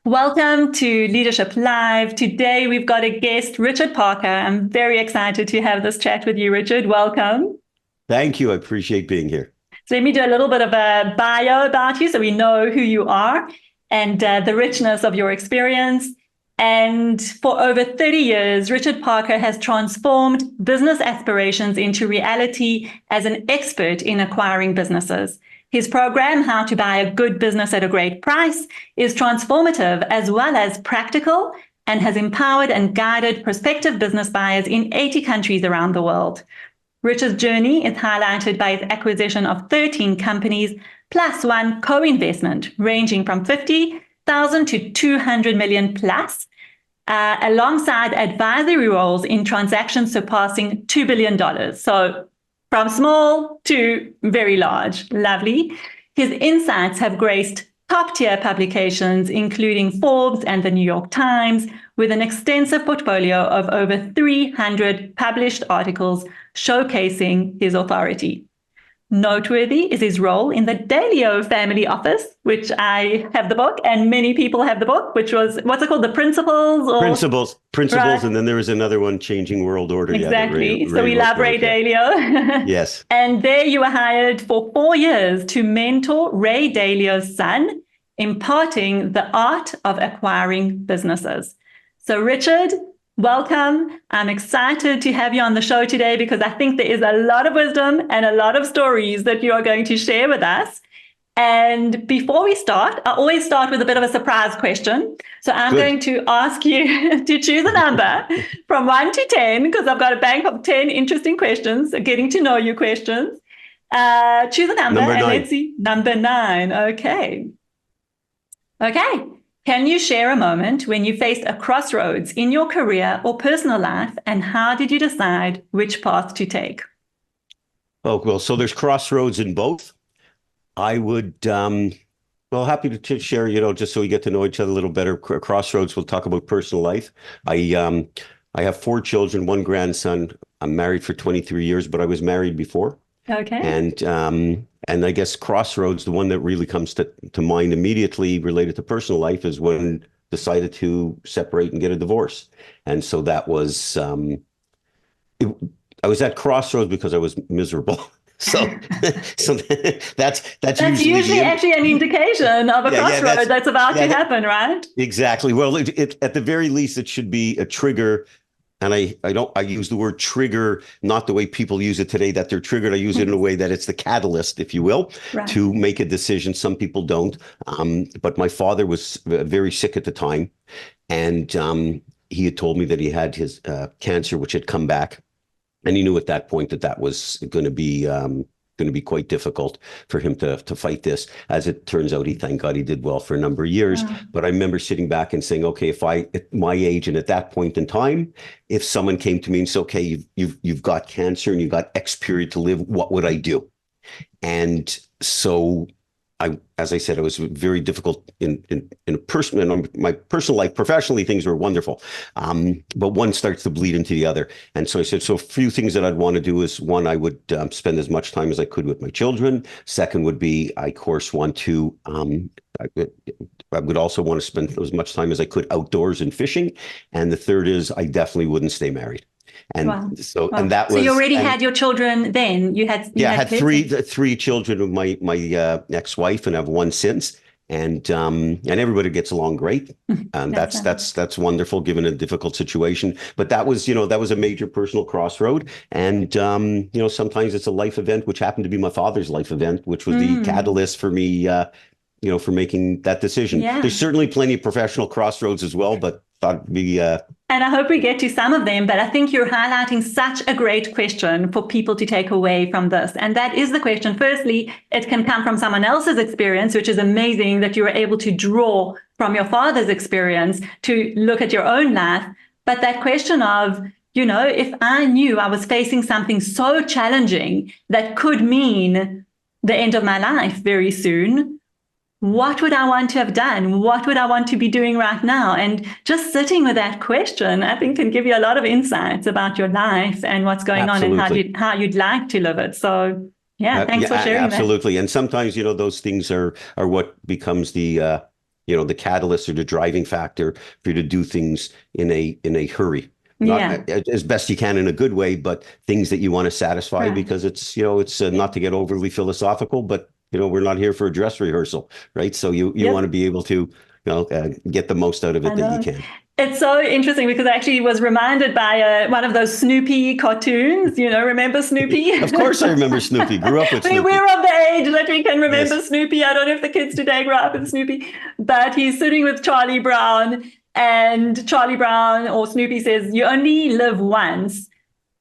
Welcome to Leadership Live. Today we've got a guest, Richard Parker. I'm very excited to have this chat with you, Richard. Welcome. Thank you. I appreciate being here. So let me do a little bit of a bio about you so we know who you are and the richness of your experience. And for over 30 years, Richard Parker has transformed business aspirations into reality as an expert in acquiring businesses. His program, How to Buy a Good Business at a Great Price, is transformative as well as practical and has empowered and guided prospective business buyers in 80 countries around the world. Richard's journey is highlighted by his acquisition of 13 companies plus one co-investment ranging from 50,000 to 200 million plus, alongside advisory roles in transactions surpassing $2 billion. So from small to very large. Lovely. His insights have graced top-tier publications, including Forbes and the New York Times, with an extensive portfolio of over 300 published articles showcasing his authority. Noteworthy is his role in the Dalio family office, which I have the book, and many people have the book, which was, what's it called, the Principles? Principles, right. and then there was another one, Changing World Order. Exactly. Yeah, so we love Ray Dalio. Yes. And there you were hired for 4 years to mentor Ray Dalio's son, imparting the art of acquiring businesses. So Richard, welcome. I'm excited to have you on the show today because I think there is a lot of wisdom and a lot of stories that you are going to share with us. And before we start, I always start with a bit of a surprise question. So I'm going to ask you to choose a number from 1 to 10, because I've got a bank of 10 interesting questions, getting to know you questions. Choose a number and let's see. Number 9. Okay. Can you share a moment when you faced a crossroads in your career or personal life, and how did you decide which path to take? Oh, well, so there's crossroads in both. I would, happy to share, just so we get to know each other a little better. Crossroads, we'll talk about personal life. I have 4 children, 1 grandson. I'm married for 23 years, but I was married before. Okay. And I guess crossroads, the one that really comes to mind immediately related to personal life, is when I decided to separate and get a divorce. And so that was, I was at crossroads because I was miserable. So that's usually actually an indication of a crossroad that's about to happen, right? Exactly. Well, at the very least, it should be a trigger. And I use the word trigger, not the way people use it today, that they're triggered. I use it in a way that it's the catalyst, if you will, to make a decision. Some people don't. But my father was very sick at the time. And he had told me that he had his cancer, which had come back. And he knew at that point that was going to be quite difficult for him to fight this. As it turns out, thank God he did well for a number of years. But I remember sitting back and saying, okay, if at my age and at that point in time, if someone came to me and said, okay, you've got cancer and you've got X period to live, what would I do? And so as I said, it was very difficult in my personal life. Professionally, things were wonderful, but one starts to bleed into the other. And so I said, so a few things that I'd want to do is, one, I would spend as much time as I could with my children. Second would be, I, of course, want to, I would also want to spend as much time as I could outdoors and fishing. And the third is, I definitely wouldn't stay married. And and that was. So you already had your children then? You had three children with my ex-wife, and I have 1 since. And everybody gets along great. And that's wonderful given a difficult situation. But that was a major personal crossroad. And sometimes it's a life event, which happened to be my father's life event, which was the catalyst for me for making that decision. There's certainly plenty of professional crossroads as well, but thought it'd be and I hope we get to some of them, but I think you're highlighting such a great question for people to take away from this. And that is the question. Firstly, it can come from someone else's experience, which is amazing that you were able to draw from your father's experience to look at your own life. But that question of, if I knew I was facing something so challenging that could mean the end of my life very soon, what would I want to have done? What would I want to be doing right now? And just sitting with that question, I think, can give you a lot of insights about your life and what's going on and how you'd like to live it. So, thanks for sharing that. Absolutely. And sometimes, those things are what becomes the the catalyst or the driving factor for you to do things in a hurry. Not as best you can in a good way, but things that you want to satisfy, because it's not to get overly philosophical, but we're not here for a dress rehearsal, right? So you want to be able to get the most out of it that you can. It's so interesting because I actually was reminded by one of those Snoopy cartoons. Remember Snoopy? Of course I remember Snoopy. Grew up with Snoopy. We're of the age that we can remember Snoopy. I don't know if the kids today grew up with Snoopy, but he's sitting with Charlie Brown, and Charlie Brown or Snoopy says, "You only live once."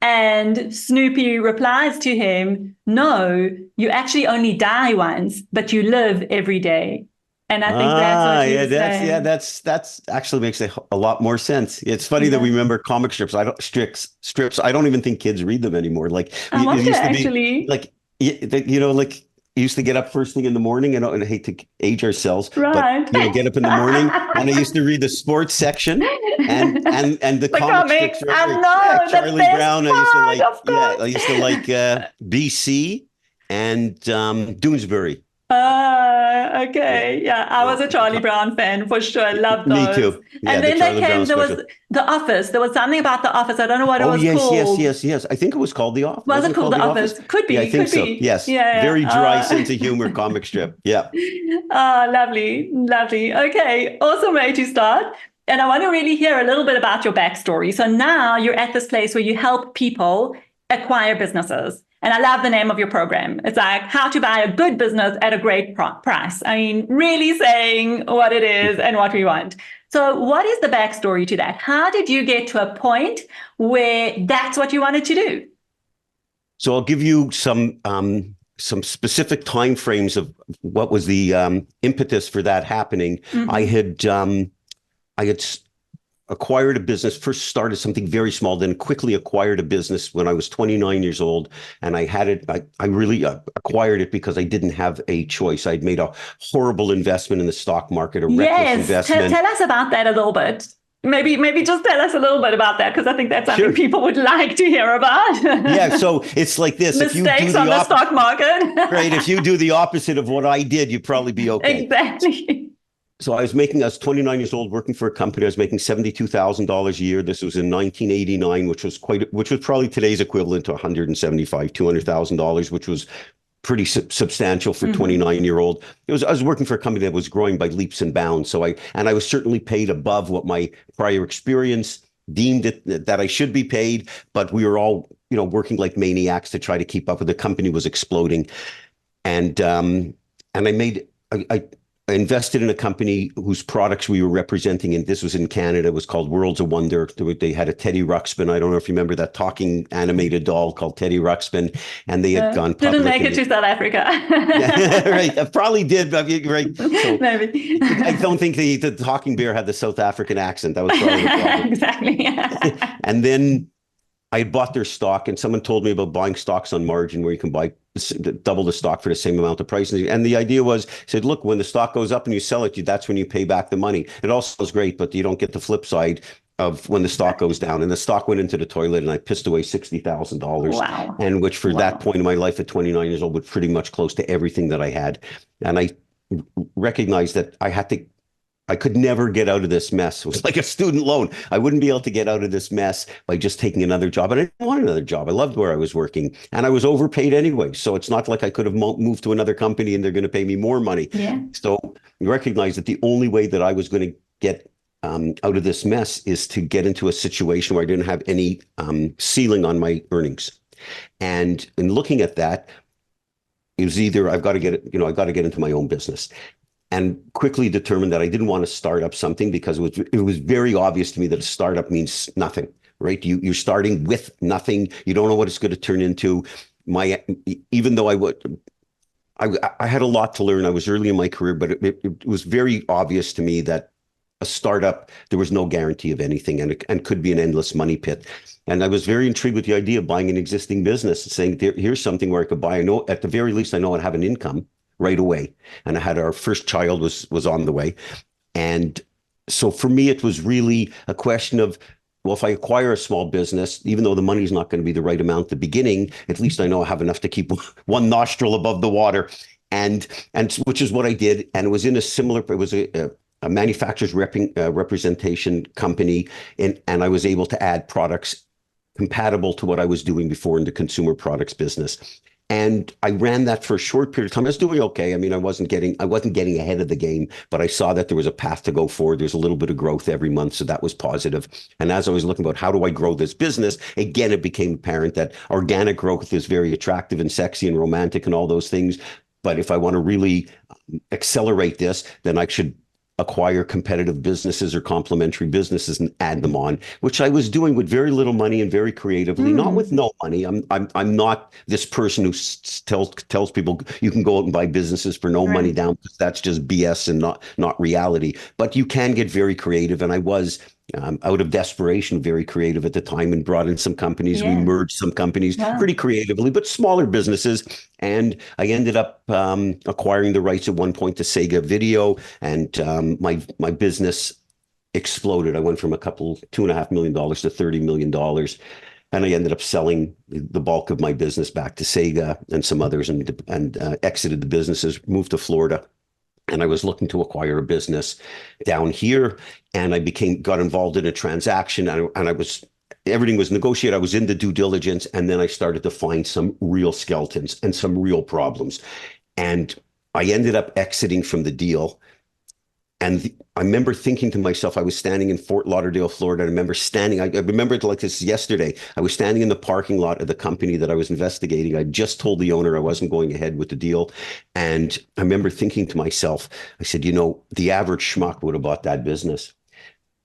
And Snoopy replies to him, "No, you actually only die once, but you live every day." And I think that's actually makes a lot more sense. It's funny that we remember comic strips. Strips. I don't even think kids read them anymore. Like it used to be, like you used to get up first thing in the morning, and I hate to age ourselves, but get up in the morning, and I used to read the sports section and the comic strips. Charlie Brown. I used to like BC and Doonesbury. Okay. Yeah, I was a Charlie Brown fan for sure. Loved those. Me too. Yeah, and then there was The Office. There was something about The Office. I don't know what it was called. Yes. I think it was called The Office. Was it called The Office? Could be. Yeah, I think so. Yes. Yeah. Very dry sense of humor comic strip. Yeah. Lovely. Okay. Awesome way to start. And I want to really hear a little bit about your backstory. So now you're at this place where you help people acquire businesses. And I love the name of your program. It's like how to buy a good business at a great price. I mean, really saying what it is and what we want. So what is the backstory to that? How did you get to a point where that's what you wanted to do? So I'll give you some specific timeframes of what was the impetus for that happening. Mm-hmm. I had acquired a business, first started something very small, then quickly acquired a business when I was 29 years old. And I had it, I really acquired it because I didn't have a choice. I'd made a horrible investment in the stock market, a reckless investment. Tell us about that a little bit. Maybe just tell us a little bit about that, because I think that's something people would like to hear about. Yeah, so it's like this. Mistakes on the stock market. Right, if you do the opposite of what I did, you'd probably be okay. Exactly. So I was 29 years old, working for a company. I was making $72,000 a year. This was in 1989, which was probably today's equivalent to $175,000, $200,000, which was pretty substantial for 29-year-old. I was working for a company that was growing by leaps and bounds. So I was certainly paid above what my prior experience deemed it that I should be paid, but we were all, working like maniacs to try to keep up with the company was exploding. And I invested in a company whose products we were representing, and this was in Canada. It was called Worlds of Wonder. They had a Teddy Ruxpin. I don't know if you remember that talking animated doll called Teddy Ruxpin, and they had gone public. Didn't make it to South Africa. Right, I probably did. Right. So maybe. I don't think the talking bear had the South African accent. That was probably the problem. Exactly. And then I had bought their stock, and someone told me about buying stocks on margin where you can buy double the stock for the same amount of price. And the idea was, said, look, when the stock goes up and you sell it, that's when you pay back the money. It all sounds great, but you don't get the flip side of when the stock goes down. And the stock went into the toilet, and I pissed away $60,000. Wow. And which for that point in my life at 29 years old was pretty much close to everything that I had. And I recognized that I could never get out of this mess. It was like a student loan. I wouldn't be able to get out of this mess by just taking another job. And I didn't want another job. I loved where I was working, and I was overpaid anyway. So it's not like I could have moved to another company and they're going to pay me more money. Yeah. So you recognize that the only way that I was going to get out of this mess is to get into a situation where I didn't have any ceiling on my earnings. And in looking at that, it was either I've got to get into my own business. And quickly determined that I didn't want to start up something, because it was very obvious to me that a startup means nothing, right? You're starting with nothing. You don't know what it's going to turn into. Even though I had a lot to learn. I was early in my career, but it was very obvious to me that a startup, there was no guarantee of anything, and could be an endless money pit. And I was very intrigued with the idea of buying an existing business and saying, here's something where I could buy. I know at the very least, I know I'd have an income right away. And I had our first child was on the way. And so for me, it was really a question of, well, if I acquire a small business, even though the money's not going to be the right amount at the beginning, at least I know I have enough to keep one nostril above the water. And which is what I did. And it was in a similar, it was a a manufacturer's representation company, and I was able to add products compatible to what I was doing before in the consumer products business. And I ran that for a short period of time. I was doing okay. I mean, I wasn't getting ahead of the game, but I saw that there was a path to go forward. There's a little bit of growth every month, so that was positive. And as I was looking about how do I grow this business, again, it became apparent that organic growth is very attractive and sexy and romantic and all those things. But if I want to really accelerate this, then I should acquire competitive businesses or complementary businesses and add them on, which I was doing with very little money and very creatively, not with no money. I'm not this person who tells people you can go out and buy businesses for no money down, because that's just BS and not reality. But you can get very creative, and I was out of desperation, very creative at the time, and brought in some companies. We merged some companies pretty creatively, but smaller businesses. And I ended up acquiring the rights at one point to Sega Video, and my business exploded. I went from $2.5 million to $30 million. And I ended up selling the bulk of my business back to Sega and some others, and exited the businesses, moved to Florida. And I was looking to acquire a business down here, and I got involved in a transaction, and everything was negotiated. I was in the due diligence, and then I started to find some real skeletons and some real problems. And I ended up exiting from the deal. And I remember thinking to myself, I was standing in Fort Lauderdale, Florida. I remember it like this yesterday. I was standing in the parking lot of the company that I was investigating. I just told the owner I wasn't going ahead with the deal. And I remember thinking to myself, I said, the average schmuck would have bought that business.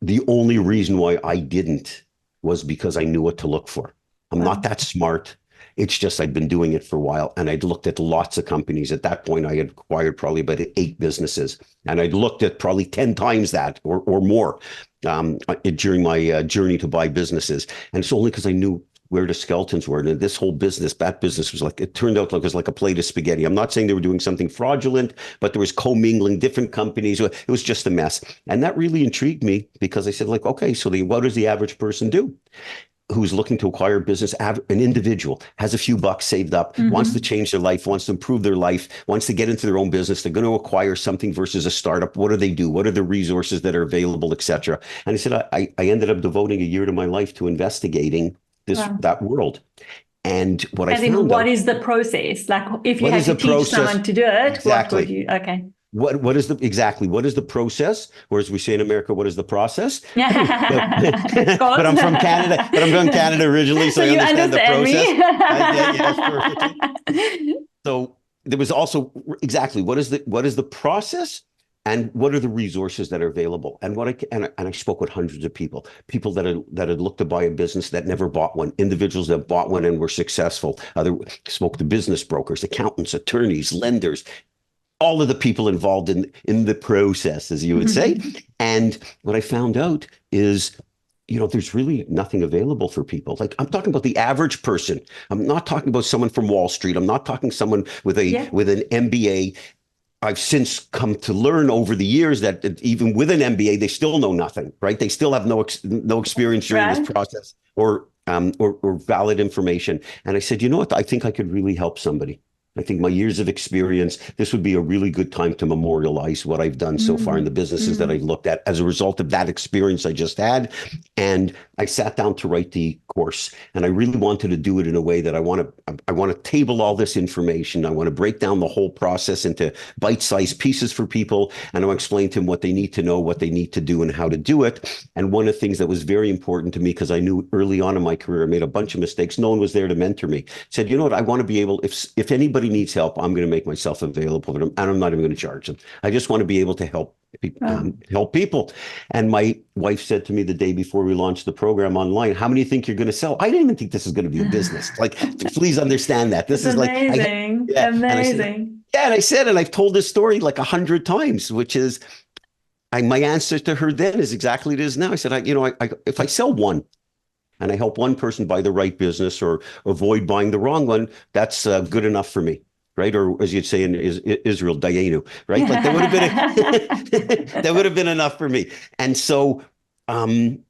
The only reason why I didn't was because I knew what to look for. I'm not that smart. It's just I'd been doing it for a while, and I'd looked at lots of companies. At that point, I had acquired probably about 8 businesses, and I'd looked at probably 10 times that or more during my journey to buy businesses. And it's only because I knew where the skeletons were. And this whole business, that business was it turned out like it was like a plate of spaghetti. I'm not saying they were doing something fraudulent, but there was commingling different companies. It was just a mess. And that really intrigued me, because I said, okay, so what does the average person do who's looking to acquire a business? An individual has a few bucks saved up, wants to change their life, wants to improve their life, wants to get into their own business. They're going to acquire something versus a startup. What do they do? What are the resources that are available, et cetera? And I said, I ended up devoting a year to my life to investigating that world. And what what is the process? Like, if you had to teach someone to do it, exactly. What would you? Okay. What is the process? Or as we say in America, what is the process? But I'm from Canada. But I'm from Canada originally, so I understand the process. Perfectly. So there was also exactly what is the process, and what are the resources that are available? And I spoke with hundreds of people that had looked to buy a business that never bought one, individuals that bought one and were successful. Spoke to business brokers, accountants, attorneys, lenders, all of the people involved in the process, as you would say. And what I found out is, there's really nothing available for people. Like, I'm talking about the average person. I'm not talking about someone from Wall Street. I'm not talking someone with an MBA. I've since come to learn over the years that even with an MBA, they still know nothing, right? They still have no experience during this process or valid information. And I said, you know what? I think I could really help somebody. I think my years of experience, this would be a really good time to memorialize what I've done so far in the businesses that I've looked at as a result of that experience I just had. And I sat down to write the course, and I really wanted to do it in a way that I want to table all this information. I want to break down the whole process into bite-sized pieces for people, and I want to explain to them what they need to know, what they need to do, and how to do it. And one of the things that was very important to me, because I knew early on in my career I made a bunch of mistakes, no one was there to mentor me. Said, you know what, I want to be able, if anybody needs help, I'm going to make myself available for them, and I'm not even going to charge them. I just want to be able to help people. And my wife said to me the day before we launched the program online, how many do you think you're going to sell? I didn't even think this is going to be a business. Like, please understand that. This is amazing. Amazing. And I've told this story like 100 times, which is my answer to her then is exactly it is now. I said, if I sell one, and I help one person buy the right business or avoid buying the wrong one, that's good enough for me, right? Or as you'd say in Israel, dayenu, right? Like that would have been enough for me. And so, and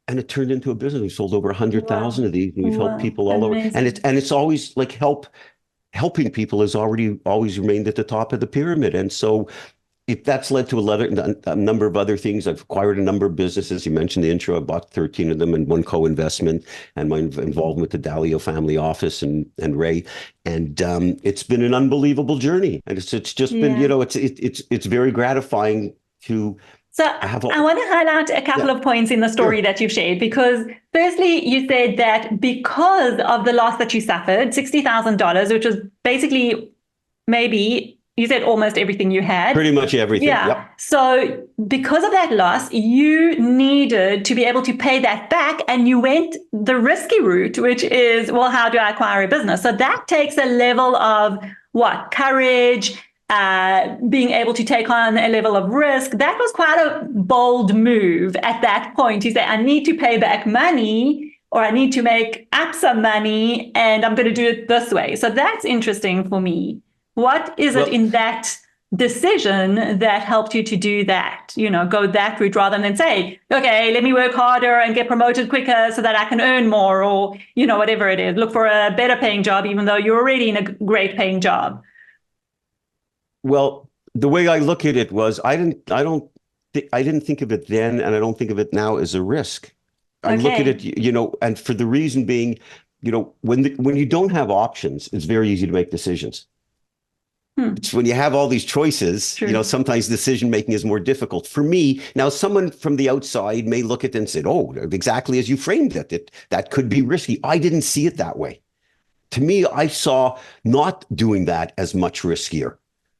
it turned into a business. We sold over 100,000 of these, and we've helped people all over. And it's always like helping people has always remained at the top of the pyramid. And so, That's led to a number of other things. I've acquired a number of businesses. You mentioned the intro. I bought 13 of them and one co-investment, and my involvement with the Dalio family office and Ray. And it's been an unbelievable journey. And it's just been, it's very gratifying to have. I want to highlight a couple of points in the story that you've shared, because firstly, you said that because of the loss that you suffered, $60,000, which was basically maybe, you said almost everything you had. Pretty much everything. Yeah. Yep. So because of that loss, you needed to be able to pay that back. And you went the risky route, which is, well, how do I acquire a business? So that takes a level of courage, being able to take on a level of risk. That was quite a bold move at that point. You say, I need to pay back money, or I need to make up some money, and I'm going to do it this way. So that's interesting for me. What is it in that decision that helped you to do that, go that route rather than say, okay, let me work harder and get promoted quicker so that I can earn more, or, whatever it is, look for a better paying job, even though you're already in a great paying job? Well, the way I look at it was, I didn't think of it then, and I don't think of it now as a risk. I look at it, and for the reason being, when you don't have options, it's very easy to make decisions. It's when you have all these choices, sometimes decision making is more difficult. For me, now someone from the outside may look at it and say, oh, exactly as you framed it, that could be risky. I didn't see it that way. To me, I saw not doing that as much riskier.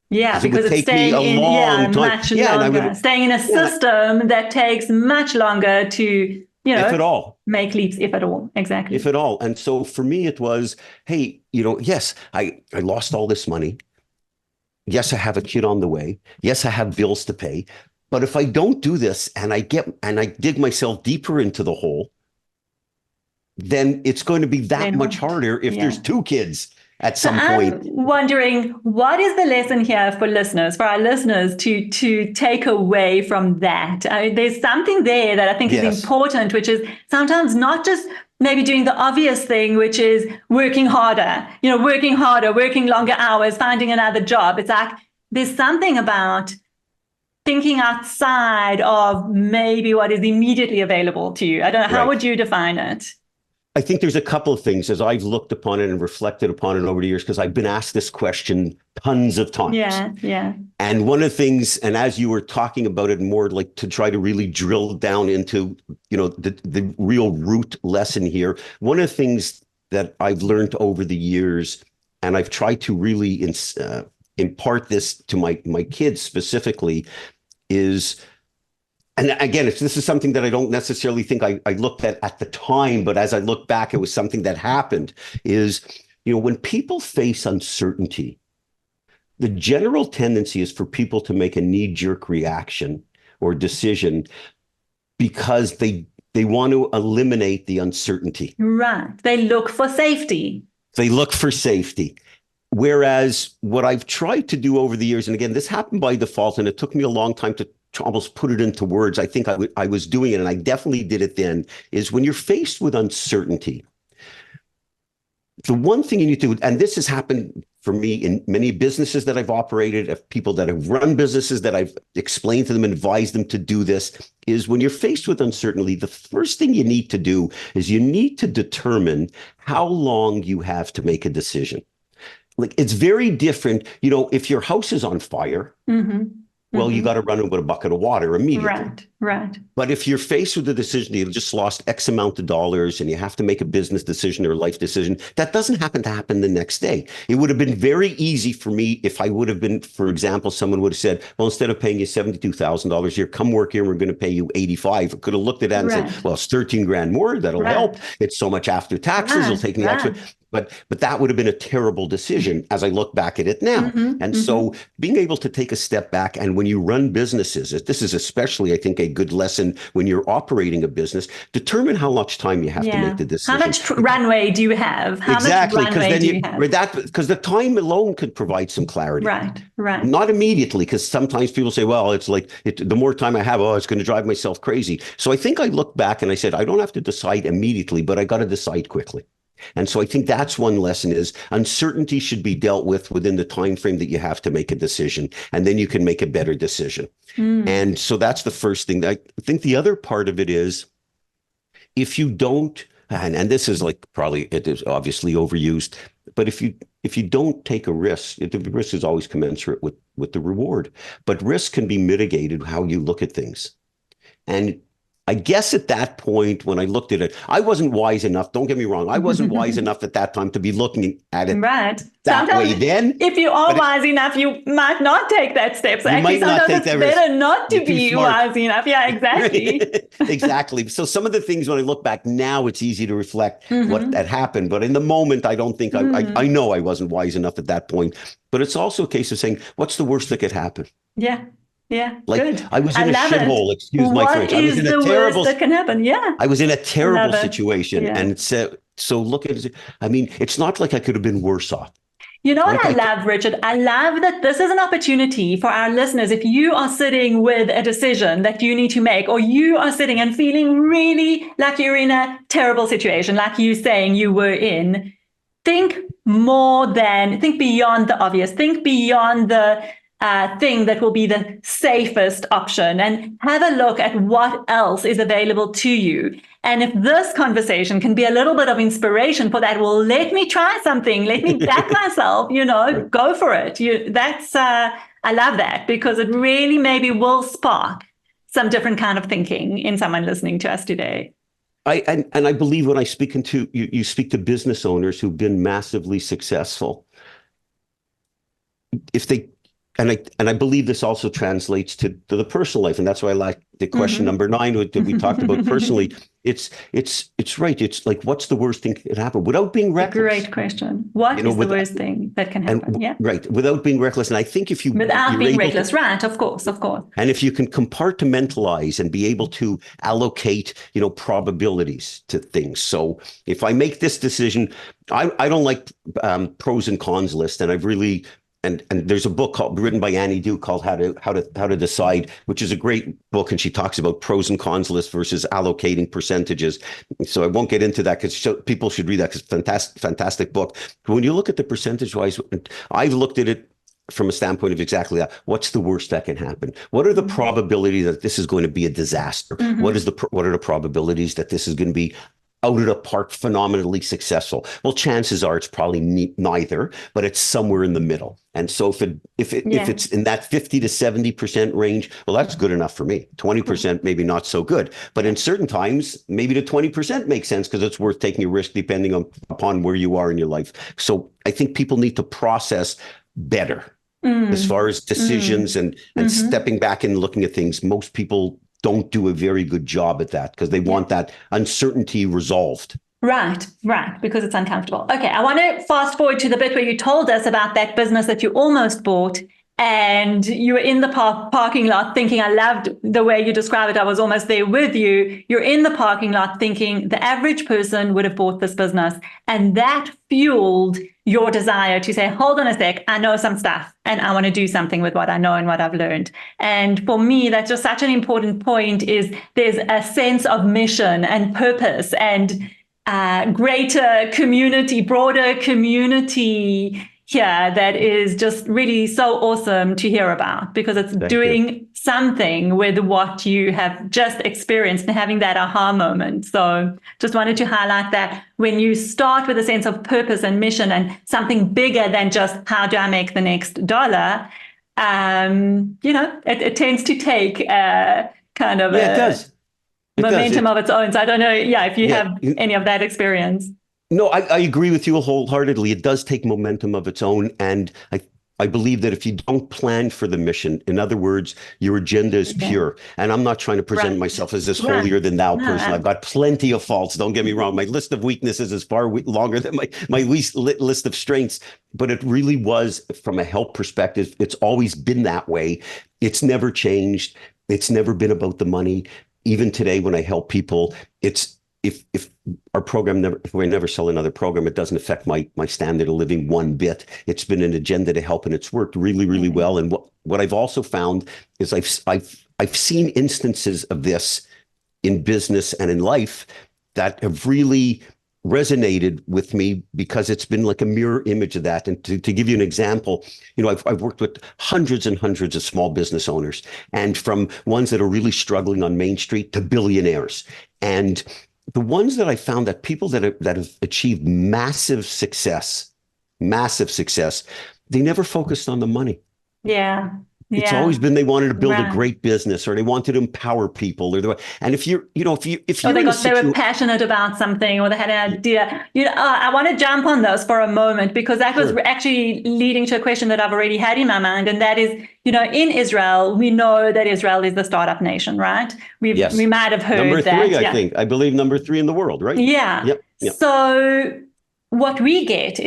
Yeah, because it's staying in much longer. Staying in a system that takes much longer to, if at all, make leaps, if at all. Exactly. If at all. And so for me, it was, hey, yes, I lost all this money. Yes, I have a kid on the way. Yes, I have bills to pay. But if I don't do this and I dig myself deeper into the hole, then it's going to be that much harder if there's two kids at some point. I'm wondering, what is the lesson here for our listeners to take away from that? There's something there that I think is important, which is sometimes not just maybe doing the obvious thing, which is working harder, working longer hours, finding another job. It's like there's something about thinking outside of maybe what is immediately available to you. I don't know. How would you define it? I think there's a couple of things as I've looked upon it and reflected upon it over the years, because I've been asked this question tons of times. Yeah. And one of the things, and as you were talking about it more, like to try to really drill down into, the real root lesson here, one of the things that I've learned over the years, and I've tried to really impart this to my kids specifically, is, and again, this is something that I don't necessarily think I looked at the time, but as I look back, it was something that happened, is, when people face uncertainty, the general tendency is for people to make a knee-jerk reaction or decision because they want to eliminate the uncertainty. Right. They look for safety. Whereas what I've tried to do over the years, and again, this happened by default, and it took me a long time to almost put it into words. I think I was doing it, and I definitely did it then, is when you're faced with uncertainty, the one thing you need to do, and this has happened for me in many businesses that I've operated, of people that have run businesses that I've explained to them and advised them to do this, is when you're faced with uncertainty, the first thing you need to do is you need to determine how long you have to make a decision. Like, it's very different, if your house is on fire, well, you got to run in with a bucket of water immediately. Right. But if you're faced with the decision, you just lost X amount of dollars and you have to make a business decision or a life decision, that doesn't happen the next day. It would have been very easy for me if I would have been, for example, someone would have said, well, instead of paying you $72,000 here, come work here, we're going to pay you 85. I could have looked at that and said, well, it's 13 grand more. That'll help. It's so much after taxes. It'll take me extra. But that would have been a terrible decision as I look back at it now. So being able to take a step back, and when you run businesses, this is especially, I think, a good lesson when you're operating a business, determine how much time you have to make the decision. How much runway do you have? Because the time alone could provide some clarity. Right. Not immediately, because sometimes people say, well, it's like the more time I have, it's going to drive myself crazy. So I think I looked back and I said, I don't have to decide immediately, but I got to decide quickly. And so I think that's one lesson is uncertainty should be dealt with within the time frame that you have to make a decision. And then you can make a better decision. And so that's the first thing. I think the other part of it is if you don't, and this is like probably it is obviously overused, but if you don't take a risk, the risk is always commensurate with the reward. But risk can be mitigated how you look at things. And I guess at that point, when I looked at it, I wasn't wise enough. Don't get me wrong. I wasn't wise enough at that time to be looking at it right. that Sometimes way then. If you are wise enough, you might not take that step. So actually, sometimes it's better not to be wise enough. Yeah, exactly. Exactly. So some of the things when I look back now, it's easy to reflect what that happened. But in the moment, I don't think I know I wasn't wise enough at that point. But it's also a case of saying, what's the worst that could happen? Yeah. Yeah, like good. I was in a shithole, excuse my French. I was in a terrible that can happen. Yeah. I was in a terrible situation. Yeah. And so look at it. I mean, it's not like I could have been worse off. You know what I love, Richard? I love that this is an opportunity for our listeners. If you are sitting with a decision that you need to make, or you are sitting and feeling really like you're in a terrible situation, like you saying you were in, think beyond the obvious, think beyond the thing that will be the safest option and have a look at what else is available to you. And if this conversation can be a little bit of inspiration for that, well, let me try something, let me back myself, go for it. I love that because it really maybe will spark some different kind of thinking in someone listening to us today. And I believe when I speak you speak to business owners who've been massively successful, if they and I believe this also translates to the personal life, and that's why I like the question number 9 that we talked about personally. It's right. It's like, what's the worst thing that can happen without being reckless? Great question. What is the worst thing that can happen? Yeah, right. Without being reckless, and I think if you without being reckless, right? Of course. And if you can compartmentalize and be able to allocate, probabilities to things. So if I make this decision, I don't like pros and cons list, and I've really. And there's a book written by Annie Duke called How to Decide, which is a great book, and she talks about pros and cons list versus allocating percentages. So I won't get into that because people should read that because it's fantastic book. But when you look at the percentage wise, I've looked at it from a standpoint of exactly that. What's the worst that can happen? What are the probabilities that this is going to be a disaster? What are the probabilities that this is going to be out of the park, phenomenally successful? Well, chances are it's probably neither, but it's somewhere in the middle. And so if it's in that 50 to 70% range, well, that's good enough for me. 20% maybe not so good, but in certain times, maybe the 20% makes sense because it's worth taking a risk depending upon where you are in your life. So I think people need to process better as far as decisions and stepping back and looking at things. Most people don't do a very good job at that because they want that uncertainty resolved. Right, because it's uncomfortable. Okay, I want to fast forward to the bit where you told us about that business that you almost bought and you were in the parking lot thinking, I loved the way you described it, I was almost there with you. You're in the parking lot thinking the average person would have bought this business. And that fueled your desire to say, hold on a sec, I know some stuff and I want to do something with what I know and what I've learned. And for me, that's just such an important point is there's a sense of mission and purpose and greater community, broader community here that is just really so awesome to hear about because it's doing something with what you have just experienced and having that aha moment. So just wanted to highlight that when you start with a sense of purpose and mission and something bigger than just how do I make the next dollar, it tends to take kind of momentum of its own. So I don't know, if you have any of that experience. No, I agree with you wholeheartedly. It does take momentum of its own. And I believe that if you don't plan for the mission, in other words, your agenda is pure. And I'm not trying to present myself as this holier than thou person. I've got plenty of faults. Don't get me wrong. My list of weaknesses is far longer than my list of strengths. But it really was, from a help perspective, it's always been that way. It's never changed. It's never been about the money. Even today, when I help people, it's if our program if we never sell another program, it doesn't affect my standard of living one bit. It's been an agenda to help, and it's worked really, really well. And what I've also found is I've seen instances of this in business and in life that have really resonated with me because it's been like a mirror image of that. And to give you an example, I've worked with hundreds and hundreds of small business owners, and from ones that are really struggling on Main Street to billionaires. And the ones that I found, that people that have achieved massive success, they never focused on the money. Yeah. It's always been they wanted to build a great business, or they wanted to empower people, and if you're they were passionate about something, or they had an idea. I want to jump on those for a moment, because that was actually leading to a question that I've already had in my mind, and that is, in Israel, we know that Israel is the startup nation, right? We might have heard number that. Three, I believe number 3 in the world, right? Yeah. Yep. So what we get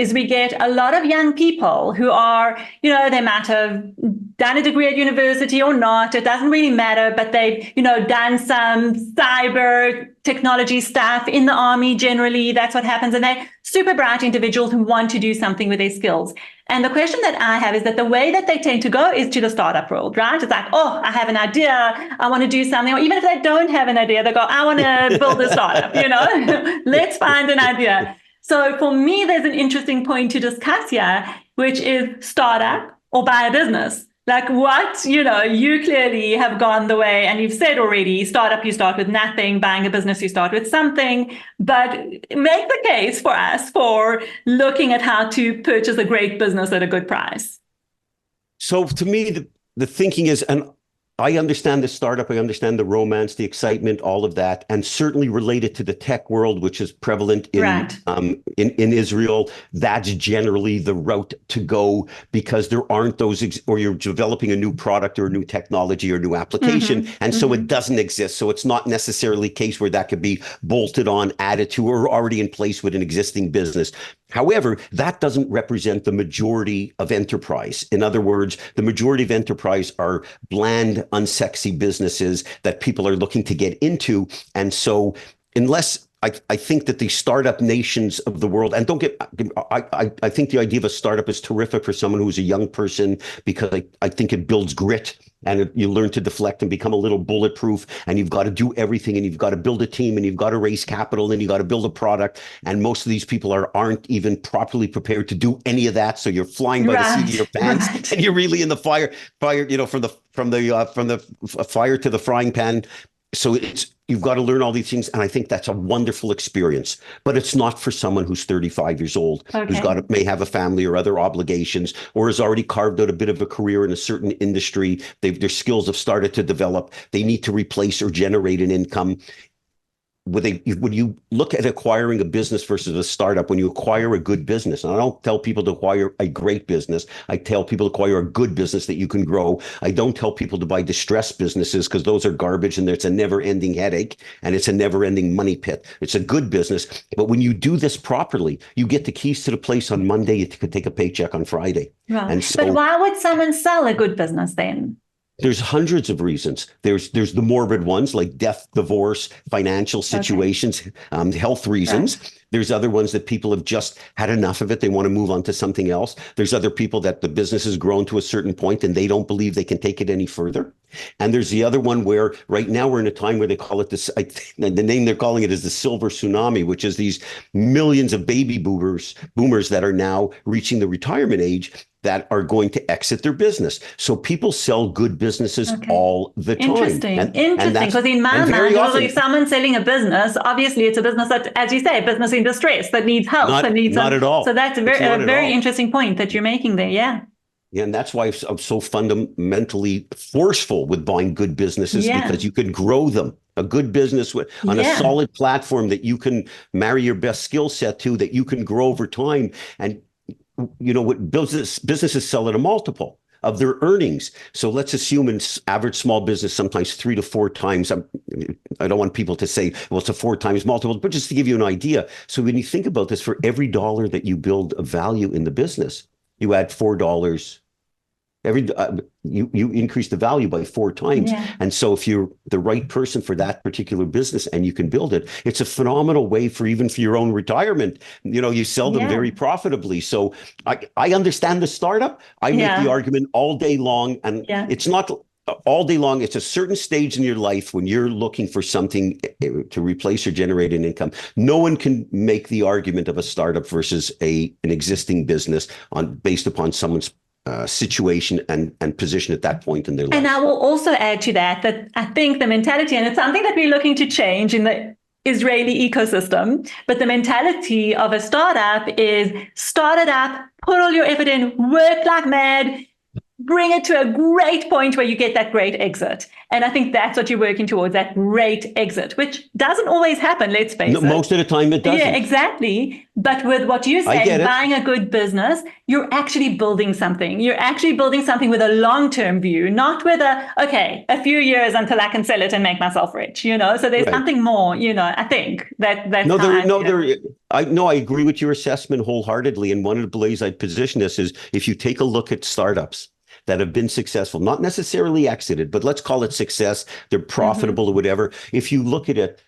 a lot of young people who are, they might have done a degree at university or not. It doesn't really matter, but they've, done some cyber technology stuff in the army. Generally, that's what happens. And they're super bright individuals who want to do something with their skills. And the question that I have is that the way that they tend to go is to the startup world, right? It's like, oh, I have an idea, I want to do something. Or even if they don't have an idea, they go, I want to build a startup, let's find an idea. So for me, there's an interesting point to discuss here, which is startup or buy a business. Like what, you clearly have gone the way, and you've said already, startup, you start with nothing, buying a business, you start with something, but make the case for us for looking at how to purchase a great business at a good price. So to me, the thinking is, and I understand the startup, I understand the romance, the excitement, all of that, and certainly related to the tech world, which is prevalent in Israel. That's generally the route to go, because there aren't those, or you're developing a new product or a new technology or new application, and so it doesn't exist. So it's not necessarily a case where that could be bolted on, added to, or already in place with an existing business. However, that doesn't represent the majority of enterprise. In other words, the majority of enterprise are bland, unsexy businesses that people are looking to get into. And so unless I think that the startup nations of the world, and I think the idea of a startup is terrific for someone who's a young person, because I think it builds grit, and you learn to deflect and become a little bulletproof, and you've got to do everything, and you've got to build a team, and you've got to raise capital, and you've got to build a product. And most of these people aren't even properly prepared to do any of that. So you're flying by the seat of your pants, and you're really in the fire, from the fire to the frying pan. So you've got to learn all these things. And I think that's a wonderful experience, but it's not for someone who's 35 years old, who's may have a family or other obligations, or has already carved out a bit of a career in a certain industry. Their skills have started to develop. They need to replace or generate an income. When you look at acquiring a business versus a startup, when you acquire a good business, and I don't tell people to acquire a great business, I tell people to acquire a good business that you can grow. I don't tell people to buy distressed businesses, because those are garbage, and it's a never-ending headache, and it's a never-ending money pit. It's a good business. But when you do this properly, you get the keys to the place on Monday, you could take a paycheck on Friday. Right. And so, but why would someone sell a good business then? There's hundreds of reasons. There's the morbid ones like death, divorce, financial situations, health reasons. Right. There's other ones that people have just had enough of it. They want to move on to something else. There's other people that the business has grown to a certain point and they don't believe they can take it any further. And there's the other one where right now we're in a time where they call it this, the name they're calling it is the silver tsunami, which is these millions of baby boomers that are now reaching the retirement age that are going to exit their business. So people sell good businesses all the time. Interesting. Because in my mind, if someone's selling a business, obviously it's a business that, as you say, business in distress that needs help. Not at all. So that's a very interesting point that you're making there. Yeah. Yeah, and that's why I'm so fundamentally forceful with buying good businesses, because you can grow them. A good business on a solid platform that you can marry your best skill set to, that you can grow over time. And what businesses sell at a multiple of their earnings. So let's assume in average small business, sometimes 3 to 4 times. I don't want people to say, well, it's a 4 times multiple, but just to give you an idea. So when you think about this, for every dollar that you build a value in the business, you add $4. You increase the value by 4 times. Yeah. And so if you're the right person for that particular business and you can build it, it's a phenomenal way for your own retirement. You sell them very profitably. So I understand the startup. I make the argument all day long. And it's not, all day long, it's a certain stage in your life when you're looking for something to replace or generate an income. No one can make the argument of a startup versus an existing business based upon someone's situation and position at that point in their life. And I will also add to that I think the mentality, and it's something that we're looking to change in the Israeli ecosystem, but the mentality of a startup is start it up, put all your effort in, work like mad, bring it to a great point where you get that great exit. And I think that's what you're working towards, that great exit, which doesn't always happen, let's face it. Most of the time it doesn't. Yeah, exactly. But with what you're saying, buying a good business, you're actually building something. You're actually building something with a long-term view, not with a few years until I can sell it and make myself rich, So there's something more, I think that's I agree with your assessment wholeheartedly. And one of the ways I'd position this is if you take a look at startups that have been successful, not necessarily exited, but let's call it success. They're profitable or whatever. If you look at it,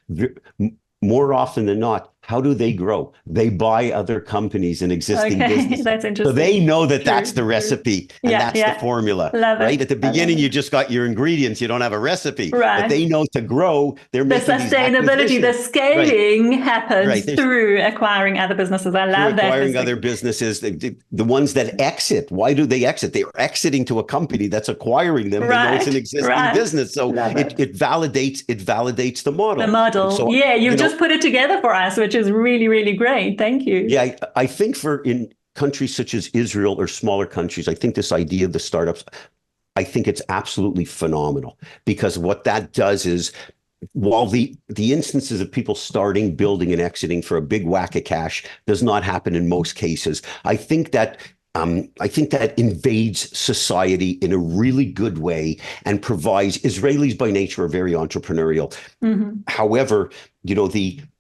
more often than not, how do they grow? They buy other companies and existing businesses. That's interesting. So they know that that's the recipe and that's the formula, right? At the beginning, you just got your ingredients. You don't have a recipe, but they know to grow. They're making the sustainability, the scaling happens through acquiring other businesses. I love that. Acquiring other businesses, the ones that exit. Why do they exit? They're exiting to a company that's acquiring them. They know it's an existing business, so it validates the model. The model, so, you've just put it together for us, which is really, really great. Thank you. Yeah, I think in countries such as Israel or smaller countries, I think this idea of the startups, I think it's absolutely phenomenal, because what that does is, while the instances of people starting, building, and exiting for a big whack of cash does not happen in most cases, I think that invades society in a really good way and provides. Israelis by nature are very entrepreneurial. However,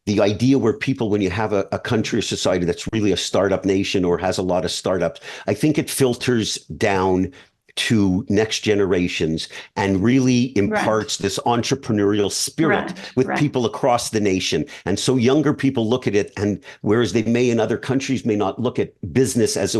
the idea where people, when you have a country or society that's really a startup nation or has a lot of startups, I think it filters down to next generations and really imparts this entrepreneurial spirit with people across the nation. And so younger people look at it, and whereas they may in other countries may not look at business as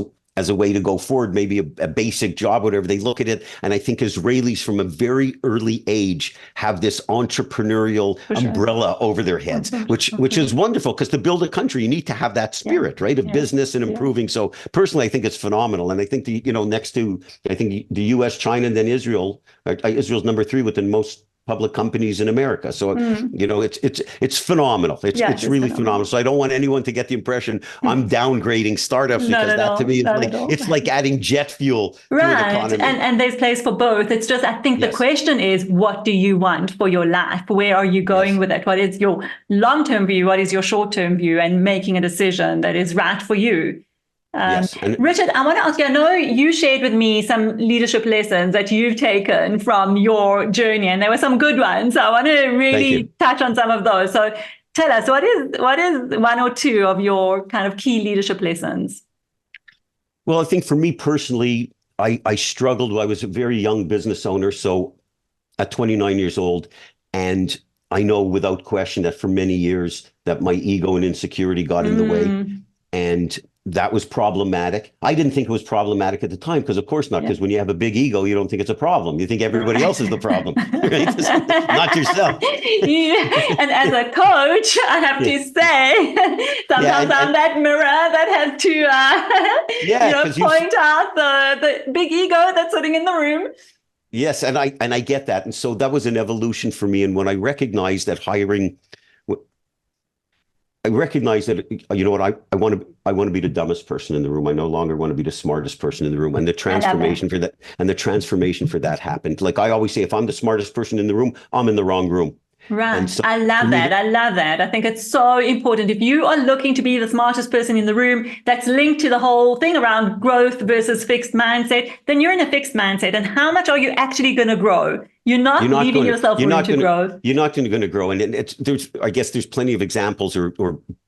a way to go forward, maybe a basic job, whatever, they look at it. And I think Israelis from a very early age have this entrepreneurial umbrella over their heads, which is wonderful, because to build a country, you need to have that spirit, right, of business and improving. So personally, I think it's phenomenal. And I think next to, I think the US, China, and then Israel, Israel's number 3 with the most public companies in America. So, it's phenomenal. It's really phenomenal. So I don't want anyone to get the impression I'm downgrading startups, because that to me is like adding jet fuel to an economy. And there's place for both. It's just, I think the question is, what do you want for your life? Where are you going with it? What is your long-term view? What is your short-term view? And making a decision that is right for you. Richard, I want to ask you, I know you shared with me some leadership lessons that you've taken from your journey, and there were some good ones. So I want to really touch on some of those. So tell us, what is one or two of your kind of key leadership lessons? Well, I think for me personally, I struggled. I was a very young business owner, so at 29 years old, and I know without question that for many years that my ego and insecurity got in the way, and that was problematic. I didn't think it was problematic at the time, because of course not, because when you have a big ego, you don't think it's a problem. You think everybody else is the problem, right? Not yourself. And as a coach, I have to say, sometimes I'm that mirror that has to point out the big ego that's sitting in the room. Yes, and I get that. And so that was an evolution for me. And when I recognized that I recognize that, I want to be the dumbest person in the room. I no longer want to be the smartest person in the room. And the transformation for that happened. Like I always say, if I'm the smartest person in the room, I'm in the wrong room. Right. So I love that. I think it's so important. If you are looking to be the smartest person in the room, that's linked to the whole thing around growth versus fixed mindset, then you're in a fixed mindset. And how much are you actually going to grow? You're not leaving yourself room to grow. You're not going to grow. And I guess there's plenty of examples or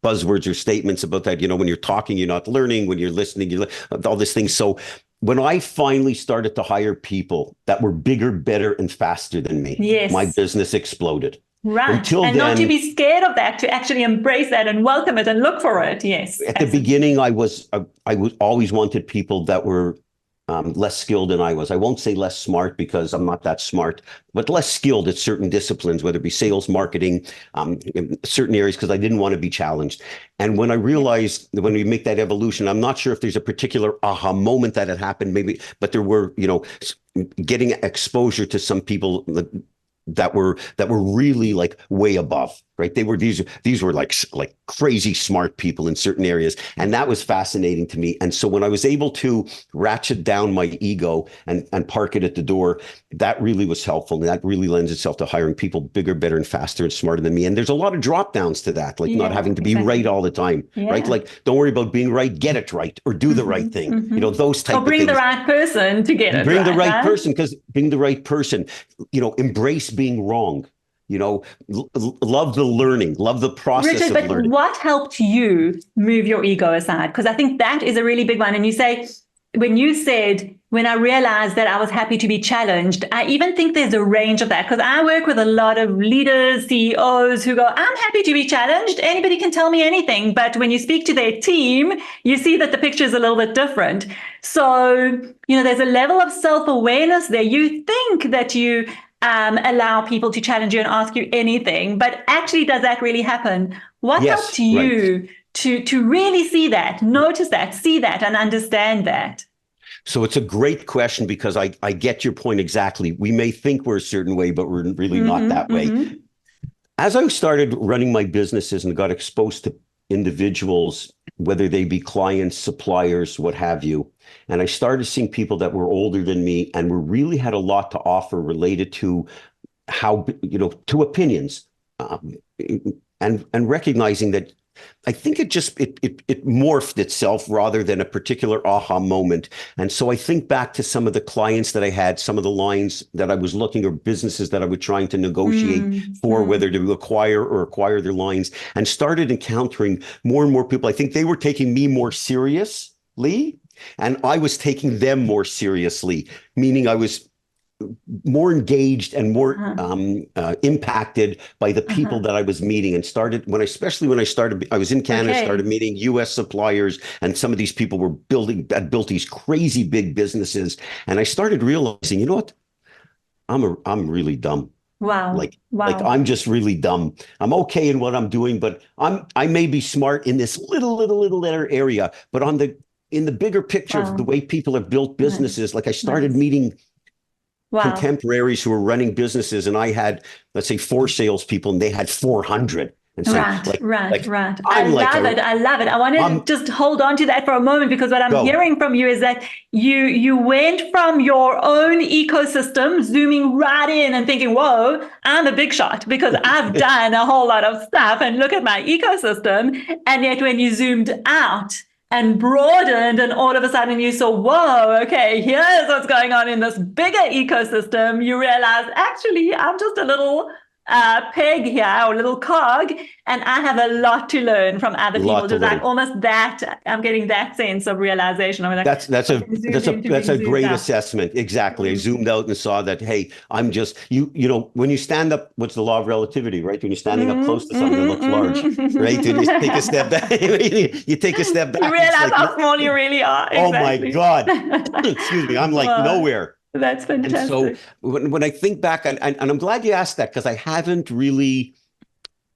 buzzwords or statements about that. When you're talking, you're not learning. When you're listening, all these things. So when I finally started to hire people that were bigger, better, and faster than me, my business exploded. Right. Not to be scared of that, to actually embrace that and welcome it and look for it. Yes. At the beginning, I always wanted people that were less skilled than I was. I won't say less smart because I'm not that smart, but less skilled at certain disciplines, whether it be sales, marketing, in certain areas, because I didn't want to be challenged. And when I realized that when we make that evolution, I'm not sure if there's a particular aha moment that had happened, maybe, but there were, getting exposure to some people that were really like way above, right? They were these were like crazy smart people in certain areas, and that was fascinating to me. And so when I was able to ratchet down my ego and park it at the door, that really was helpful, and that really lends itself to hiring people bigger, better, and faster and smarter than me. And there's a lot of drop downs to that, like not having to be right all the time, right? Like don't worry about being right, get it right, or do the right thing. Those type of things. Or bring the right person to get it right. Bring the right person, because being the right person, embrace being wrong. Love the learning, love the process Richard, of learning. But what helped you move your ego aside? Because I think that is a really big one. And when you said, when I realized that I was happy to be challenged, I even think there's a range of that, because I work with a lot of leaders, CEOs who go, I'm happy to be challenged. Anybody can tell me anything. But when you speak to their team, you see that the picture is a little bit different. So, there's a level of self-awareness there. You think that you allow people to challenge you and ask you anything, but actually, does that really happen? What helped you to really see that, notice that, see that, and understand that? So it's a great question, because I get your point exactly. We may think we're a certain way, but we're really not that way. As I started running my businesses and got exposed to individuals, whether they be clients, suppliers, what have you, and I started seeing people that were older than me and really had a lot to offer related to how, to opinions, and recognizing that I think it morphed itself rather than a particular aha moment. And so I think back to some of the clients that I had, some of the lines that I was looking, or businesses that I was trying to negotiate for, whether to acquire their lines, and started encountering more and more people. I think they were taking me more seriously, and I was taking them more seriously, meaning I was more engaged and more impacted by the people that I was meeting, and especially when I was in Canada, started meeting US suppliers, and some of these people had built these crazy big businesses. And I started realizing, you know what? I'm really dumb. Wow. Like I'm just really dumb. I'm okay in what I'm doing, but I may be smart in this little area, but in the bigger picture of the way people have built businesses, like I started meeting contemporaries who were running businesses, and I had, let's say, 4 salespeople, and they had 400. And so, right. I love it. I want to just hold on to that for a moment, because what I'm hearing from you is that you went from your own ecosystem, zooming right in and thinking, whoa, I'm a big shot because I've done a whole lot of stuff, and look at my ecosystem. And yet when you zoomed out and broadened, and all of a sudden you saw, whoa, okay, here's what's going on in this bigger ecosystem, you realize, actually, I'm just a little peg here, or a little cog, and I have a lot to learn from other people. Just like almost that, I'm getting that sense of realization. I'm like, that's a great assessment. Exactly. I zoomed out and saw that, hey, I'm just when you stand up, what's the law of relativity, right? When you're standing up close to something that looks large, right? And you take a step back, you take a step back. You realize how small you really are. Exactly. Oh my God. Excuse me. I'm like nowhere. That's fantastic. And so when I think back, and I'm glad you asked that, because I haven't really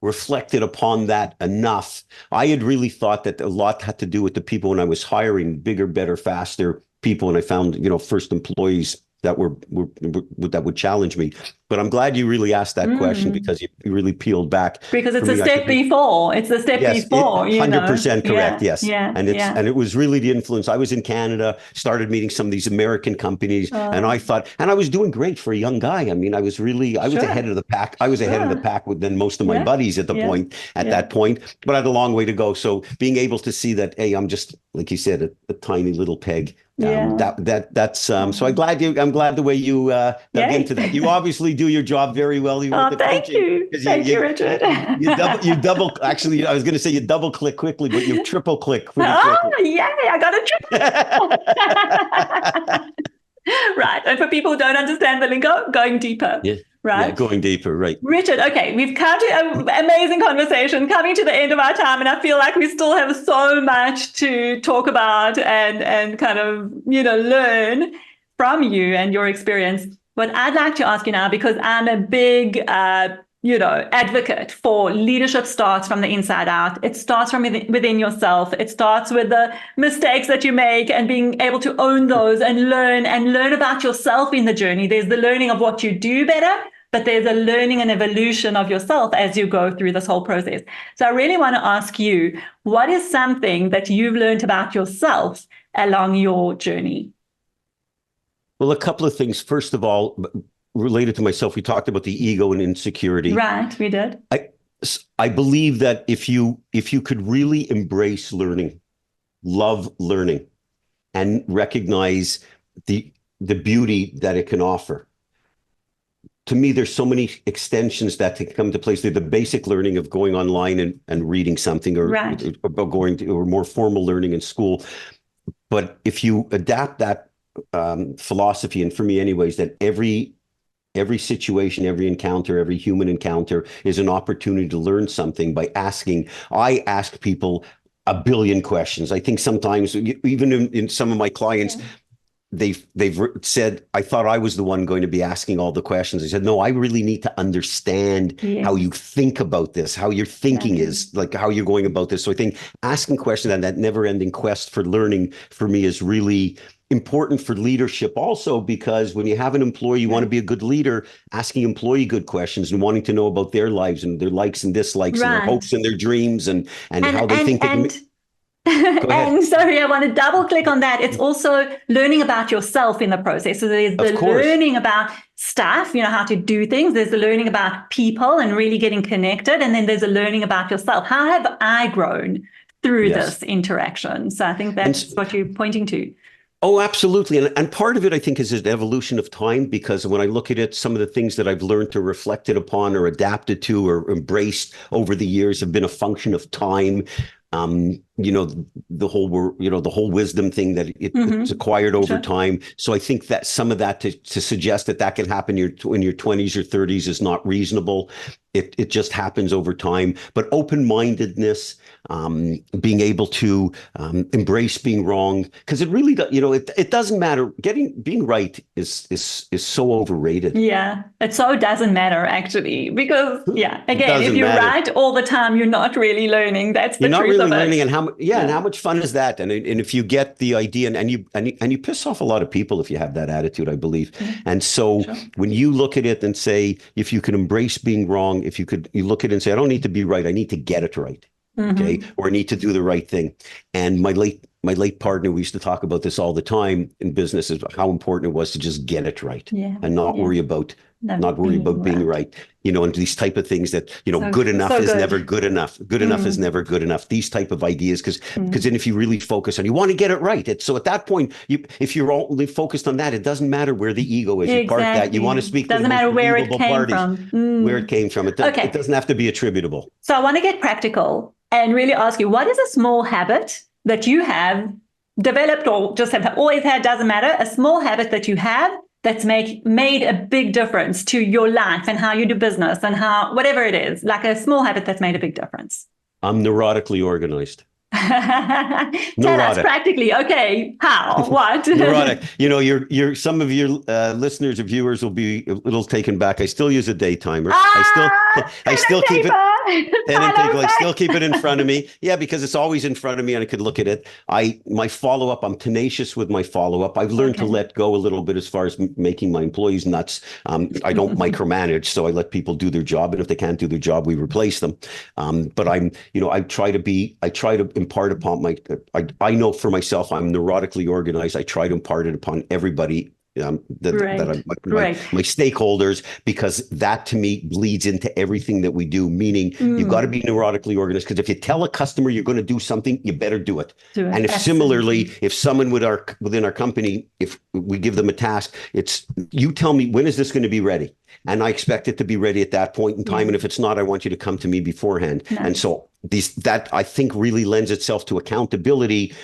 reflected upon that enough. I had really thought that a lot had to do with the people when I was hiring bigger, better, faster people, and I found, first employees that would challenge me. But I'm glad you really asked that question, because you really peeled back. Because it's a step before. It's the step before. 100% correct. Yeah, yes. Yeah, and it was really the influence. I was in Canada, started meeting some of these American companies, and I thought, and I was doing great for a young guy. I mean, I was ahead of the pack. I was ahead of the pack than most of my buddies at that point, but I had a long way to go. So being able to see that, hey, I'm just, like you said, a tiny little peg. That's so I'm glad the way you dug into that. You obviously do your job very well. Thank you. Thank you, Richard. you double, actually, I was going to say you double click quickly, but you triple click pretty quickly. Yay, I got a triple. Right. And for people who don't understand the lingo, going deeper. Yeah. right? Yeah, going deeper, right. Richard, okay, we've come to an amazing conversation, coming to the end of our time, and I feel like we still have so much to talk about and kind of, learn from you and your experience. What I'd like to ask you now, because I'm a big, advocate for leadership starts from the inside out. It starts from within yourself. It starts with the mistakes that you make and being able to own those and learn about yourself in the journey. There's the learning of what you do better, but there's a learning and evolution of yourself as you go through this whole process. So I really want to ask you, what is something that you've learned about yourself along your journey? Well, a couple of things. First of all, related to myself, we talked about the ego and insecurity. Right, we did. I believe that if you could really embrace learning, love learning, and recognize the beauty that it can offer. To me, there's so many extensions that can come to place. The basic learning of going online and reading something, or going to, or more formal learning in school. But if you adapt that philosophy, and for me anyways, that every situation, every encounter, every human encounter is an opportunity to learn something by asking. I ask people a billion questions. I think sometimes, even in some of my clients, they've said, I thought I was the one going to be asking all the questions. I said, no, I really need to understand how you think about this, how your thinking is, like how you're going about this. So I think asking questions and that never-ending quest for learning for me is really important for leadership also, because when you have an employee, you want to be a good leader, asking employee good questions and wanting to know about their lives and their likes and dislikes and their hopes and their dreams and how they think. And sorry, I want to double click on that. It's also learning about yourself in the process. So there's the learning about stuff, how to do things. There's the learning about people and really getting connected. And then there's a learning about yourself. How have I grown through this interaction? So I think that's what you're pointing to. Oh, absolutely. And part of it, I think, is an evolution of time, because when I look at it, some of the things that I've learned or reflected upon or adapted to or embraced over the years have been a function of time. The whole wisdom thing that it's acquired over time. So I think that some of that to suggest that can happen in your 20s or 30s is not reasonable. It just happens over time. But open-mindedness, being able to embrace being wrong, because it really does, it doesn't matter. Being right is so overrated. Yeah, it so doesn't matter actually, because again, if you're right all the time, you're not really learning. That's the truth of it. You're not really learning, and how much fun is that? And if you get the idea, and you piss off a lot of people if you have that attitude, I believe. And so when you look at it and say, if you can embrace being wrong, you look at it and say, I don't need to be right, I need to get it right. Okay. Or I need to do the right thing. And my late partner, we used to talk about this all the time in business, is how important it was to just get it right and not worry about being right. And these type of things that, good enough is never good enough. Good enough is never good enough. These type of ideas, because then if you really focus on, you want to get it right. So at that point, if you're only focused on that, it doesn't matter where the ego is. You park that. You want to speak. Doesn't matter where it came from. Where it came from. It doesn't have to be attributable. So I want to get practical and really ask you, what is a small habit that you have developed or just have always had, doesn't matter, a small habit that you have that's made a big difference to your life and how you do business and whatever it is, like a small habit that's made a big difference? I'm neurotically organized. Tell us practically. Okay, how? What? Neurotic. Some of your listeners or viewers will be a little taken back. I still use a day timer. I still keep it. I still keep it in front of me. Yeah, because it's always in front of me and I could look at it. My follow-up, I'm tenacious with my follow-up. I've learned to let go a little bit as far as making my employees nuts. I don't micromanage, so I let people do their job. And if they can't do their job, we replace them. But I try to impart upon I know for myself, I'm neurotically organized. I try to impart it upon everybody. My stakeholders, because that to me bleeds into everything that we do, meaning you've got to be neurotically organized, because if you tell a customer you're going to do something, you better do it. And if similarly, if someone within our company, if we give them a task, it's, you tell me, when is this going to be ready? And I expect it to be ready at that point in time. And if it's not, I want you to come to me beforehand. And so that I think really lends itself to accountability.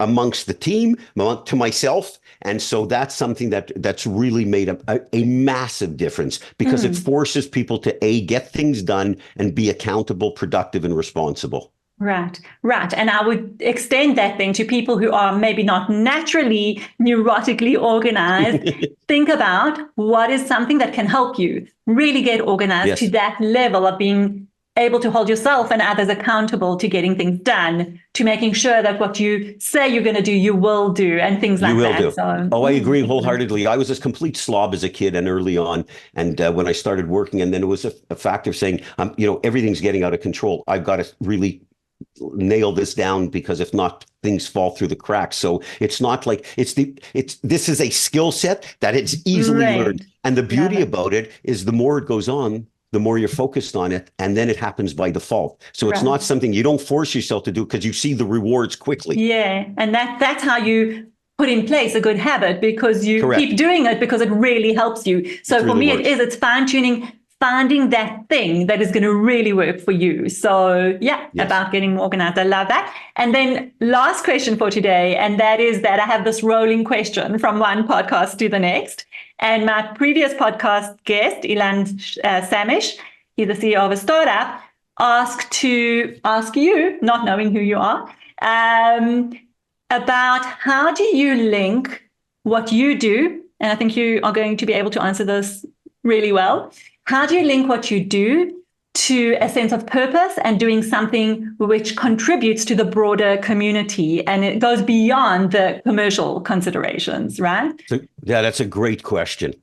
amongst the team, to myself. And so that's something that's really made a massive difference, because it forces people to get things done and be accountable, productive, and responsible. Right, right. And I would extend that then to people who are maybe not naturally neurotically organized. Think about what is something that can help you really get organized to that level of being able to hold yourself and others accountable to getting things done, to making sure that what you say you're going to do, you will do, and things like that. So, I agree wholeheartedly. I was a complete slob as a kid and early on. And when I started working, and then it was a factor of saying, everything's getting out of control. I've got to really nail this down, because if not, things fall through the cracks. So it's not like this is a skill set that it's easily learned. And the beauty about it is the more it goes on, the more you're focused on it, and then it happens by default. So it's not something you don't force yourself to do, because you see the rewards quickly. Yeah, and that's how you put in place a good habit, because you keep doing it because it really helps you. So for me, it's fine-tuning, finding that thing that is going to really work for you. So about getting more organized. I love that. And then last question for today, and that is that I have this rolling question from one podcast to the next. And my previous podcast guest, Ilan Samish, he's the CEO of a startup, asked you, not knowing who you are, about how do you link what you do, and I think you are going to be able to answer this really well. How do you link what you do to a sense of purpose and doing something which contributes to the broader community, and it goes beyond the commercial considerations, right? So, that's a great question.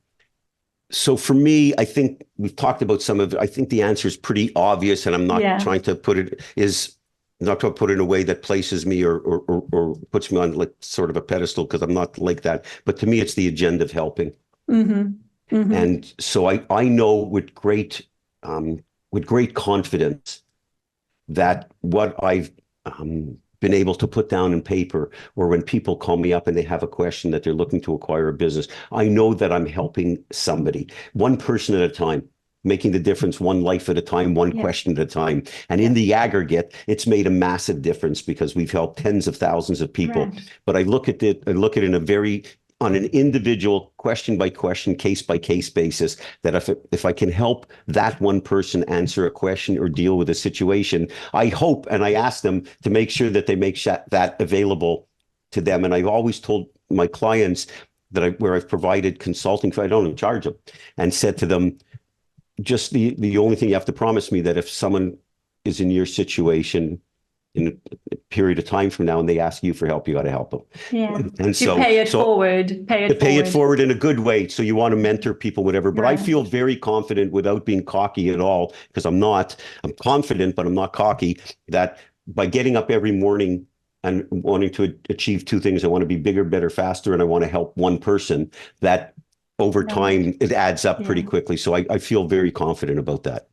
So for me, I think we've talked about some of it. I think the answer is pretty obvious, and I'm not trying to put it in a way that places me or puts me on like sort of a pedestal, because I'm not like that. But to me, it's the agenda of helping. And so I know with great confidence that what I've been able to put down in paper, or when people call me up and they have a question that they're looking to acquire a business, I know that I'm helping somebody, one person at a time, making the difference, one life at a time, one question at a time. And in the aggregate, it's made a massive difference, because we've helped tens of thousands of people. But I look at it in on an individual, question by question, case by case basis, that if I can help that one person answer a question or deal with a situation, I hope, and I ask them to make sure that they make that available to them. And I've always told my clients that where I've provided consulting, I don't charge them, and said to them, just the only thing you have to promise me, that if someone is in your situation in a period of time from now and they ask you for help, you got to help them. And so pay it forward. Pay it forward in a good way. So you want to mentor people, whatever. But I feel very confident, without being cocky at all, because I'm confident, but I'm not cocky, that by getting up every morning and wanting to achieve two things, I want to be bigger, better, faster, and I want to help one person, that over time it adds up pretty quickly. So I feel very confident about that.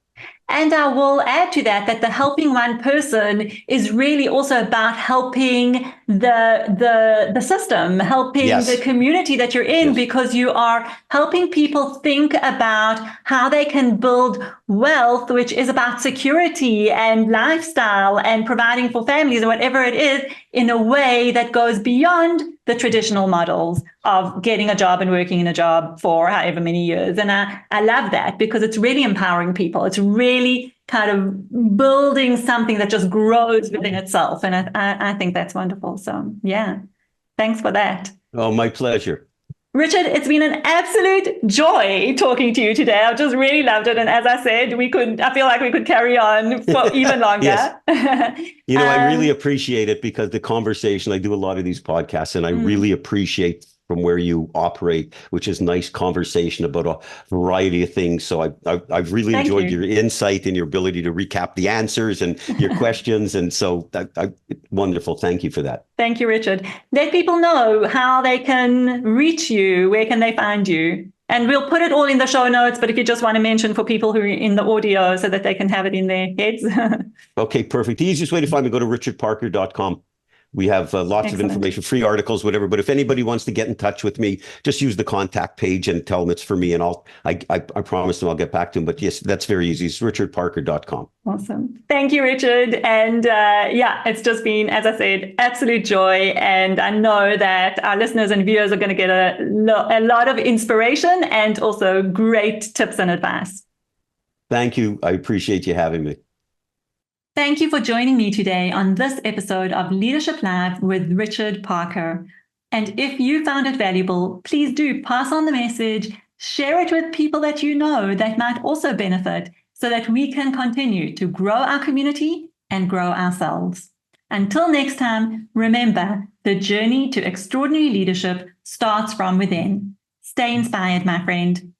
And I will add to that the helping one person is really also about helping the system, helping the community that you're in, because you are helping people think about how they can build wealth, which is about security and lifestyle and providing for families and whatever it is, in a way that goes beyond the traditional models of getting a job and working in a job for however many years. And I love that, because it's really empowering people. It's really kind of building something that just grows within itself. And I think that's wonderful. So thanks for that. Oh, my pleasure. Richard, it's been an absolute joy talking to you today. I've just really loved it. And as I said, I feel like we could carry on for even longer. I really appreciate it, because the conversation, I do a lot of these podcasts, and I really appreciate from where you operate, which is nice conversation about a variety of things. So I've really enjoyed your insight and your ability to recap the answers and your questions. And so wonderful. Thank you for that. Thank you, Richard. Let people know how they can reach you. Where can they find you? And we'll put it all in the show notes, but if you just want to mention for people who are in the audio so that they can have it in their heads. Okay, perfect. The easiest way to find me, go to richardparker.com. We have lots of information, free articles, whatever. But if anybody wants to get in touch with me, just use the contact page and tell them it's for me. And I promise them I'll get back to them. But yes, that's very easy. It's richardparker.com. Awesome. Thank you, Richard. And it's just been, as I said, absolute joy. And I know that our listeners and viewers are going to get a lot of inspiration and also great tips and advice. Thank you. I appreciate you having me. Thank you for joining me today on this episode of Leadership Live with Richard Parker. And if you found it valuable, please do pass on the message, share it with people that you know that might also benefit, so that we can continue to grow our community and grow ourselves. Until next time, remember, the journey to extraordinary leadership starts from within. Stay inspired, my friend.